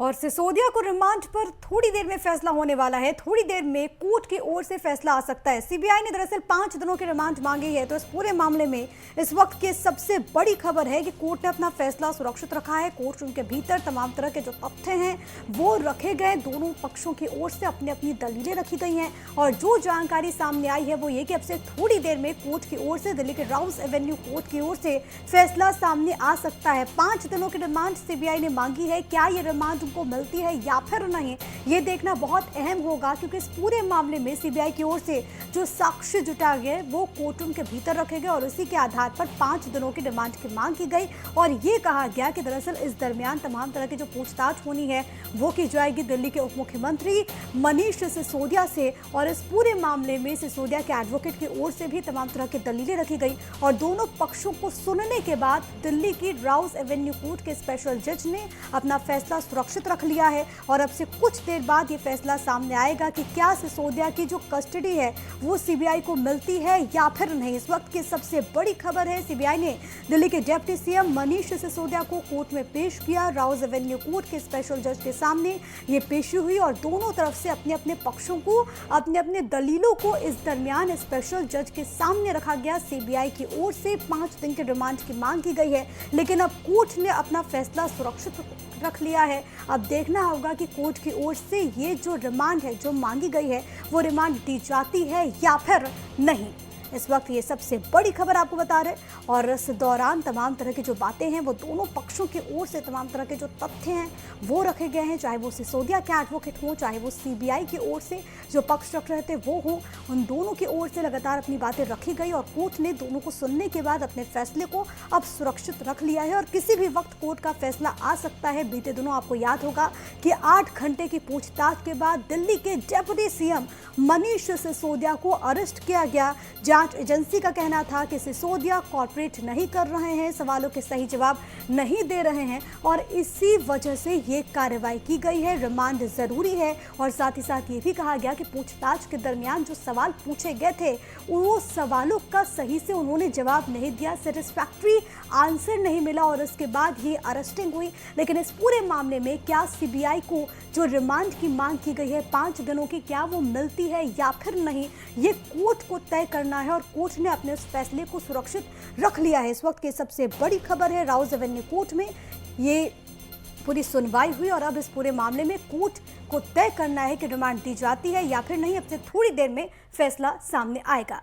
और सिसोदिया को रिमांड पर थोड़ी देर में फैसला होने वाला है। थोड़ी देर में कोर्ट की ओर से फैसला आ सकता है। सीबीआई ने दरअसल 5 दिनों की रिमांड मांगी है। तो इस पूरे मामले में इस वक्त की सबसे बड़ी खबर है कि कोर्ट ने अपना फैसला सुरक्षित रखा है। कोर्ट रूम के भीतर तमाम तरह के जो तथ्य हैं वो रखे गए। दोनों पक्षों की ओर से अपनी अपनी दलीलें रखी गई हैं और जो जानकारी सामने आई है वो ये कि अब से थोड़ी देर में कोर्ट की ओर से, दिल्ली के राउस एवेन्यू कोर्ट की ओर से फैसला सामने आ सकता है। 5 दिनों की रिमांड सीबीआई ने मांगी है। क्या ये रिमांड को मिलती है या फिर नहीं, ये देखना बहुत अहम होगा, क्योंकि इस पूरे मामले में सीबीआई की ओर से जो साक्ष्य जुटा गए वो कोर्ट रूम के भीतर रखे गए और उसी के आधार पर 5 दिनों की रिमांड की मांग की गई और ये कहा गया कि दरअसल इस दरमियान तमाम तरह की जो पूछताछ होनी है वो की जाएगी दिल्ली के उप मुख्यमंत्री मनीष सिसोदिया से। और इस पूरे मामले में सिसोदिया के एडवोकेट की ओर से भी तमाम तरह की दलीलें रखी गई और दोनों पक्षों को सुनने के बाद दिल्ली की राउस एवेन्यू कोर्ट के स्पेशल जज ने अपना फैसला सुरक्षित रख लिया है। और अब से कुछ देर बाद ये फैसला सामने आएगा कि क्या सिसोदिया की जो कस्टडी है वो सीबीआई को मिलती है या फिर नहीं। इस वक्त की सबसे बड़ी खबर है, सीबीआई ने दिल्ली के डिप्टी सीएम मनीष सिसोदिया को कोर्ट में पेश किया। राउस एवेन्यू कोर्ट के स्पेशल जज के सामने ये पेशी हुई और दोनों तरफ से अपने अपने पक्षों को, अपने अपने दलीलों को इस दरमियान स्पेशल जज के सामने रखा गया। सीबीआई की ओर से 5 दिन के रिमांड की मांग की गई है, लेकिन अब कोर्ट ने अपना फैसला सुरक्षित रख लिया है। अब देखना होगा कि कोर्ट की ओर से ये जो रिमांड है जो मांगी गई है वो रिमांड दी जाती है या फिर नहीं। इस वक्त ये सबसे बड़ी खबर आपको बता रहे और इस दौरान तमाम तरह की जो बातें हैं वो दोनों पक्षों की ओर से तमाम तरह के जो तथ्य हैं वो रखे गए हैं, चाहे वो सिसोदिया के एडवोकेट हों, चाहे वो सीबीआई की ओर से जो पक्ष रख रहे थे वो हों, उन दोनों की ओर से लगातार अपनी बातें रखी गई और कोर्ट ने दोनों को सुनने के बाद अपने फैसले को अब सुरक्षित रख लिया है और किसी भी वक्त कोर्ट का फैसला आ सकता है। बीते दिनों आपको याद होगा कि 8 घंटे की पूछताछ के बाद दिल्ली के डिप्टी सीएम मनीष सिसोदिया को अरेस्ट किया गया। जांच एजेंसी का कहना था कि सिसोदिया कॉर्पोरेट नहीं कर रहे हैं, सवालों के सही जवाब नहीं दे रहे हैं और इसी वजह से ये कार्रवाई की गई है। रिमांड जरूरी है और साथ ही साथ ये भी कहा गया कि पूछताछ के दरमियान जो सवाल पूछे गए थे वो सवालों का सही से उन्होंने जवाब नहीं दिया, सेटिस्फैक्ट्री आंसर नहीं मिला और उसके बाद ही अरेस्टिंग हुई। लेकिन इस पूरे मामले में क्या सीबीआई को जो रिमांड की मांग की गई है 5 दिनों की, क्या वो मिलती है या फिर नहीं, ये कोर्ट को तय करना है और कोर्ट ने अपने उस फैसले को सुरक्षित रख लिया है। इस वक्त की सबसे बड़ी खबर है, राउस एवेन्यू कोर्ट में ये पूरी सुनवाई हुई और अब इस पूरे मामले में कोर्ट को तय करना है कि रिमांड दी जाती है या फिर नहीं। अब से थोड़ी देर में फैसला सामने आएगा।